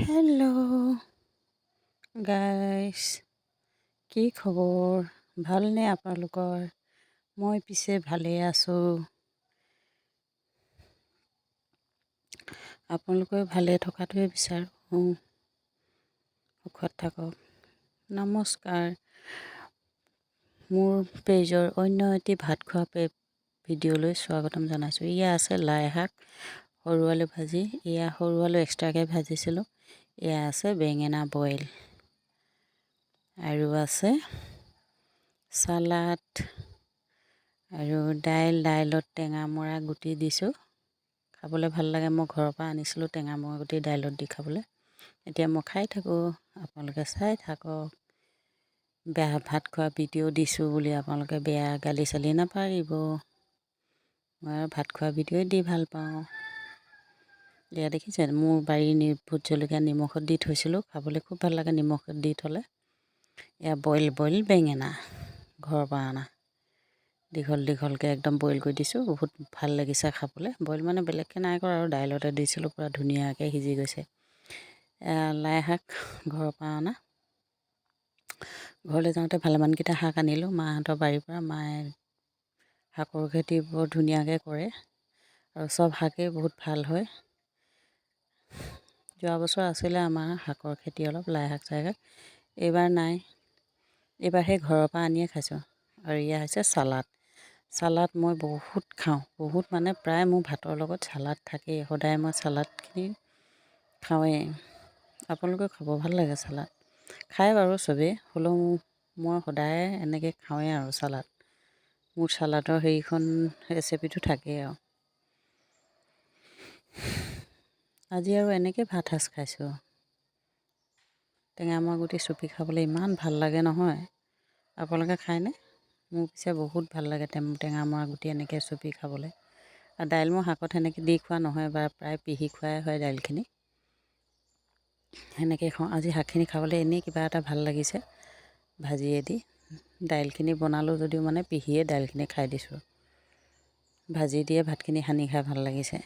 Hello' গাইছ, কি খবৰ? ভালনে আপোনালোকৰ? মই পিছে ভালেই আছোঁ। আপোনালোকেও ভালে থকাটোৱে বিচাৰোঁ। সুখত থাকক। নমস্কাৰ, মোৰ পেজৰ অন্য এটি ভাত খোৱা ভিডিঅ'লৈ স্বাগতম জনাইছোঁ। এয়া আছে লাই শাক, সৰু আলু ভাজি। এয়া সৰু আলু এক্সট্ৰাকৈ ভাজিছিলোঁ। এয়া আছে বেঙেনা বইল, আৰু আছে চালাড আৰু দাইলত টেঙা মৰা গুটি দিছোঁ। খাবলৈ ভাল লাগে। মই ঘৰৰ পৰা আনিছিলোঁ টেঙা মৰা গুটি দাইলত দি খাবলৈ। এতিয়া মই খাই থাকোঁ, আপোনালোকে চাই থাকক। বেয়া ভাত খোৱা ভিডিঅ' দিছোঁ বুলি আপোনালোকে বেয়া গালি চালি নাপাৰিব। মই ভাত খোৱা ভিডিঅ'ই দি ভাল পাওঁ। এয়া দেখিছে, মোৰ বাৰীৰ ভোট জলকীয়া নিমখত দি থৈছিলোঁ, খাবলৈ খুব ভাল লাগে নিমখত দি থ'লে। এয়া বইল বেঙেনা, ঘৰৰ পৰা অনা দীঘলকৈ একদম বইল কৰি দিছোঁ। বহুত ভাল লাগিছে খাবলৈ। বইল মানে বেলেগকৈ নাই কৰা আৰু দাইলতে দিছিলোঁ, পূৰা ধুনীয়াকৈ সিজি গৈছে। লাই শাক ঘৰৰ পৰা অনা। ঘৰলৈ যাওঁতে ভালেমানকেইটা শাক আনিলোঁ মাহঁতৰ বাৰীৰ পৰা। মায়ে শাকৰ খেতি বৰ ধুনীয়াকৈ কৰে আৰু চব শাকেই বহুত ভাল হয়। যোৱা বছৰ আছিলে আমাৰ শাকৰ খেতি অলপ, লাই শাক চাই শাক। এইবাৰ নাই, এইবাৰ সেই ঘৰৰ পৰা আনিয়ে খাইছোঁ। আৰু এয়া হৈছে চালাড মই বহুত খাওঁ, বহুত মানে প্ৰায় মোৰ ভাতৰ লগত চালাড থাকেই। সদায় মই চালাডখিনি খাওঁৱেই। আপোনালোকেও খাব, ভাল লাগে চালাড খাই বাৰু চবেই, হ'লেও মই সদায় এনেকৈ খাওঁৱেই আৰু চালাড। মোৰ চালাডৰ হেৰিখন ৰেচিপিটো থাকেই আৰু। আজি আৰু এনেকৈ ভাত সাজ খাইছোঁ। টেঙা মৰা গুটি চুপি খাবলৈ ইমান ভাল লাগে নহয়। আপোনালোকে খায়নে? মোৰ পিছে বহুত ভাল লাগে টেঙা মৰা গুটি এনেকৈ চুপি খাবলৈ। আৰু দাইল মোৰ শাকত সেনেকৈ দি খোৱা নহয়, বা প্ৰায় পিহি খোৱাই হয় দাইলখিনি। সেনেকৈ খাওঁ। আজি শাকখিনি খাবলৈ এনেই কিবা এটা ভাল লাগিছে ভাজিয়েদি। দাইলখিনি বনালোঁ যদিও মানে পিহিয়ে দাইলখিনি খাই দিছোঁ। ভাজি দিয়ে ভাতখিনি সানি খাই ভাল লাগিছে।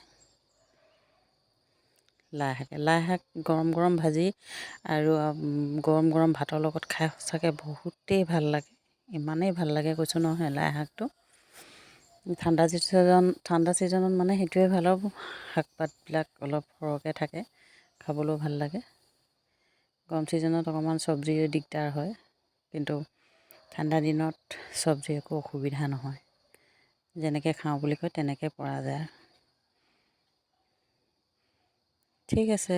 লাই শাক গৰম ভাজি আৰু গৰম ভাতৰ লগত খাই সঁচাকৈ বহুতেই ভাল লাগে। ইমানেই ভাল লাগে কৈছোঁ নহয়। লাই শাকটো ঠাণ্ডা ছিজনত মানে সেইটোৱে ভাল হ'ব। শাক পাতবিলাক অলপ সৰহকৈ থাকে, খাবলৈও ভাল লাগে। গৰম ছিজনত অকণমান চব্জিৰ দিগদাৰ হয়, কিন্তু ঠাণ্ডা দিনত চব্জি একো অসুবিধা নহয়। যেনেকৈ খাওঁ বুলি কয় তেনেকৈ পৰা যায়। ঠিক আছে,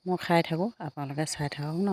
মই খাই থাকোঁ, আপোনালোকে চাই থাকক ন।